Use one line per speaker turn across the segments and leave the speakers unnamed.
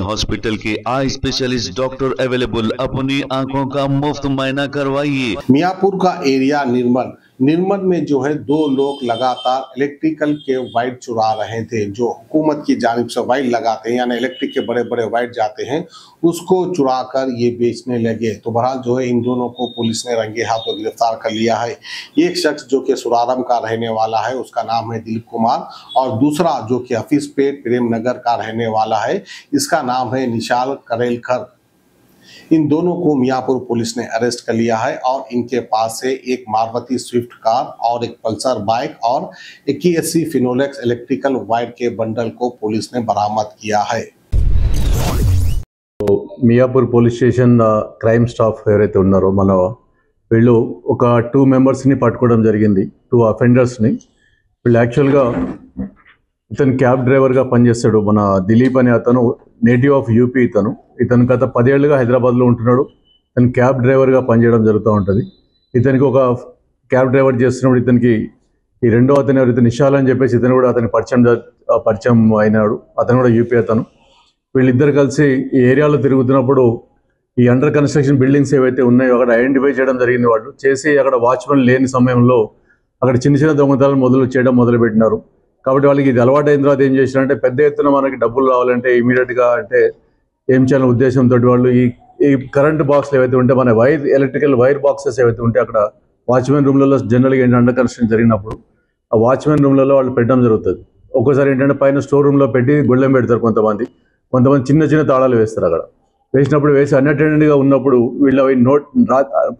Hospital के eye specialist doctor available, अपनी आंखों का मुफ्त मुआयना करवाइए।
मियापुर का एरिया निर्मल में जो है दो लोग लगातार इलेक्ट्रिकल के वायर चुरा रहे थे। जो हुकूमत की जानिब से वायर लगाते हैं यानी इलेक्ट्रिक के बड़े बड़े वायर जाते हैं, उसको चुरा कर ये बेचने लगे। तो बहरहाल जो है इन दोनों को पुलिस ने रंगे हाथों गिरफ्तार कर लिया है। एक शख्स जो कि सुरारम का रहने वाला है, उसका नाम है दिलीप कुमार, और दूसरा जो कि हफीज पेट प्रेम नगर का रहने वाला है, इसका नाम है निशाल करेलकर। इन दोनों को मियापुर पुलिस ने अरेस्ट कर लिया है और इनके पास से एक मारुति स्विफ्ट कार और एक पल्सर बाइक और 81 फिनोलेक्स इलेक्ट्रिकल वायर के बंडल को पुलिस ने बरामद किया है।
Miyapur police station crime staff ఎవరైతే ఉన్నారో మన వీళ్ళు ఒక 2 మెంబర్స్ని పట్టుకోవడం జరిగింది, 2 అఫెండర్స్ని. వీళ్ళు యాక్చువల్గా ఇతను క్యాబ్ డ్రైవర్గా పనిచేస్తాడు. మన దిలీప్ అనే అతను నేటివ్ ఆఫ్ యూపీ. ఇతను గత 10 ఏళ్ళుగా హైదరాబాద్లో ఉంటున్నాడు. ఇతను క్యాబ్ డ్రైవర్గా పనిచేయడం జరుగుతూ ఉంటుంది. ఇతనికి ఒక క్యాబ్ డ్రైవర్ చేస్తున్నప్పుడు ఇతనికి ఈ రెండో అతను ఎవరైతే నిషాల్ అని చెప్పేసి ఇతను కూడా అతని పరిచయం అయినాడు. అతను కూడా యూపీ అతను. వీళ్ళిద్దరు కలిసి ఈ ఏరియాలో తిరుగుతున్నప్పుడు ఈ అండర్ కన్స్ట్రక్షన్ బిల్డింగ్స్ ఏవైతే ఉన్నాయో అక్కడ ఐడెంటిఫై చేయడం జరిగింది. వాళ్ళు చేసి అక్కడ వాచ్మెన్ లేని సమయంలో అక్కడ చిన్న చిన్న దొంగతనాలు మొదలుపెట్టినారు. కాబట్టి వాళ్ళకి ఇది అలవాటు అయిన తర్వాత ఏం చేసినారంటే, పెద్ద ఎత్తున మనకి డబ్బులు రావాలంటే ఇమీడియట్గా అంటే ఏం చేయాలనే ఉద్దేశంతో వాళ్ళు ఈ కరెంట్ బాక్స్లు ఏవైతే ఉంటే మన ఎలక్ట్రికల్ వైర్ బాక్సెస్ ఏవైతే ఉంటే అక్కడ వాచ్మెన్ రూమ్లలో జనరల్గా ఏంటంటే అండర్ కన్స్ట్రక్షన్ జరిగినప్పుడు ఆ వాచ్మెన్ రూమ్లలో వాళ్ళు పెట్టడం జరుగుతుంది. ఒక్కోసారి ఏంటంటే పైన స్టోర్ రూమ్లో పెట్టి గొళ్ళెం పెడతారు. కొంతమంది చిన్న చిన్న తాళాలు వేస్తారు. అక్కడ వేసి అన్అటెండెడ్గా ఉన్నప్పుడు వీళ్ళు అవి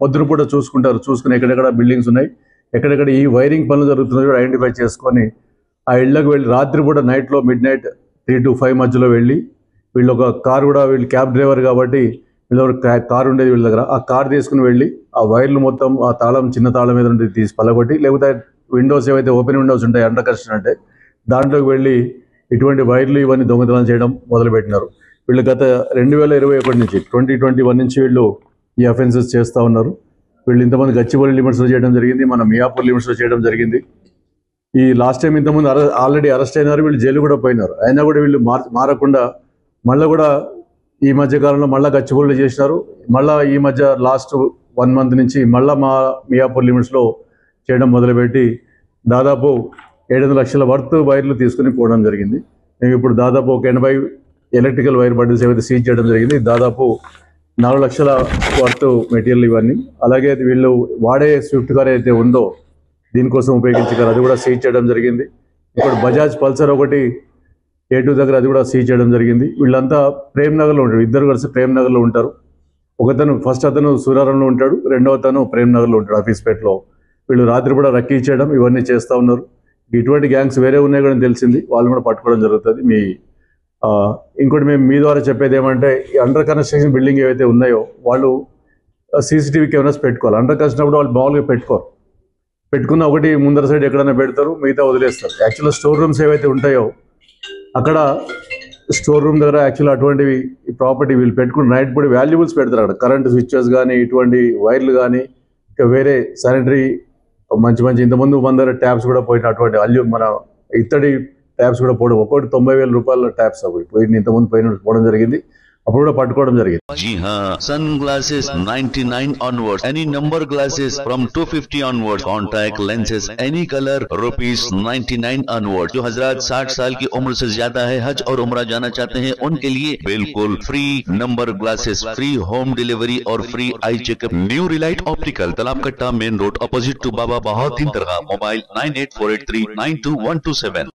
పొద్దున పూట చూసుకుని ఎక్కడెక్కడ బిల్డింగ్స్ ఉన్నాయి, ఎక్కడెక్కడ ఈ వైరింగ్ పనులు జరుగుతున్నాయో ఐడెంటిఫై చేసుకొని ఆ ఇళ్లకు వెళ్ళి రాత్రిపూట నైట్లో మిడ్-నైట్ 3 to 5 మధ్యలో వెళ్ళి వీళ్ళు ఒక కారు కూడా, వీళ్ళు క్యాబ్ డ్రైవర్ కాబట్టి వీళ్ళ కారు ఉండేది వీళ్ళ దగ్గర, ఆ కారు తీసుకుని వెళ్ళి ఆ వైర్లు మొత్తం ఆ తాళం చిన్న తాళం మీద ఉంటే తీసి పలగొట్టి, లేకపోతే విండోస్ ఏవైతే ఓపెన్ విండోస్ ఉంటాయి అండర్ కన్స్ట్రక్షన్ అంటే దాంట్లోకి వెళ్ళి ఇటువంటి వైర్లు ఇవన్నీ దొంగతనం చేయడం మొదలుపెట్టినారు. వీళ్ళు గత 2021 నుంచి 2021 నుంచి వీళ్ళు ఈ అఫెన్సెస్ చేస్తూ ఉన్నారు. వీళ్ళు ఇంతమంది గచ్చిబౌలి లిమిట్స్లో చేయడం జరిగింది, మన మియాపూర్ లిమిట్స్లో చేయడం జరిగింది. ఈ లాస్ట్ టైం ఇంతకుముందు ఆల్రెడీ అరెస్ట్ అయినారు, వీళ్ళు జైలు కూడా పోయినారు. అయినా కూడా వీళ్ళు మారకుండా మళ్ళీ కూడా ఈ మధ్య కాలంలో మళ్ళీ గచ్చిబౌలిలో చేసినారు. మళ్ళీ ఈ మధ్య లాస్ట్ 1 month నుంచి మళ్ళీ మా మియాపూర్ లిమిట్స్లో చేయడం మొదలుపెట్టి దాదాపు 700 లక్షల వర్త్ వైర్లు తీసుకుని పోవడం జరిగింది. మేము ఇప్పుడు దాదాపు ఒక 80 ఎలక్ట్రికల్ వైర్ బండిల్స్ ఏవైతే సీజ్ చేయడం జరిగింది. దాదాపు 4 లక్షల వర్త్ మెటీరియల్ ఇవన్నీ. అలాగే వీళ్ళు వాడే స్విఫ్ట్ కార్ అయితే ఉందో దీనికోసం ఉపయోగించే కార్ అది కూడా సీజ్ చేయడం జరిగింది. ఇప్పుడు బజాజ్ పల్సర్ ఒకటి A2 దగ్గర అది కూడా సీజ్ చేయడం జరిగింది. వీళ్ళంతా ప్రేమ్ నగర్లో ఉంటారు, ఇద్దరు కలిసి ప్రేమ్ నగర్లో ఉంటారు. ఫస్ట్ అతను సూరారంలో ఉంటాడు, రెండో అతను ప్రేమ్ నగర్లో ఉంటాడు హఫీజ్పేట్లో. వీళ్ళు రాత్రి కూడా రక్కీ చేయడం ఇవన్నీ చేస్తూ ఉన్నారు. ఇటువంటి గ్యాంగ్స్ వేరే ఉన్నాయి కూడా తెలిసింది, వాళ్ళు కూడా పట్టుకోవడం జరుగుతుంది. ఇంకోటి మేము మీ ద్వారా చెప్పేది ఏమంటే, ఈ అండర్ కన్స్ట్రక్షన్ బిల్డింగ్ ఏవైతే ఉన్నాయో వాళ్ళు CCTV కెమెరాస్ పెట్టుకోవాలి. అండర్ కన్స్ట్రక్షన్ వాళ్ళు మామూలుగా పెట్టుకున్న ఒకటి ముందర సైడ్ ఎక్కడైనా పెడతారు, మిగతా వదిలేస్తారు. యాక్చువల్గా స్టోర్ రూమ్స్ ఏవైతే ఉంటాయో అక్కడ స్టోర్ రూమ్ దగ్గర యాక్చువల్ అటువంటివి ప్రాపర్టీ వీళ్ళు పెట్టుకుని నైట్ పూట వాల్యుబుల్స్ పెడతారు. అక్కడ కరెంట్ స్విచ్చెస్ కానీ ఇటువంటి వైర్లు కానీ ఇంకా వేరే శానిటరీ మంచి ఇంతకుముందు మన దగ్గర ట్యాప్స్ కూడా పోయిన అటువంటి మన ఇత్తడి ట్యాప్స్ కూడా పోవడం, ఒక్కొక్కటి 90,000 రూపాయల ట్యాప్స్ అవి ఇంతకుముందు పోవడం జరిగింది. అప్పుడు కూడా పట్టుకోవడం జరిగింది.
जी हाँ, sunglasses 99 onwards, any number glasses from 250 onwards, contact lenses any colour ₹99 onward. जो हजरात 60 साल की उम्र से ज्यादा है, हज और उम्रा जाना चाहते हैं, उनके लिए बिल्कुल free number glasses, free home delivery और free eye checkup. New relight optical, Talab Katta, main road, opposite to Baba Bahauddin dargah. Mobile 9848392127।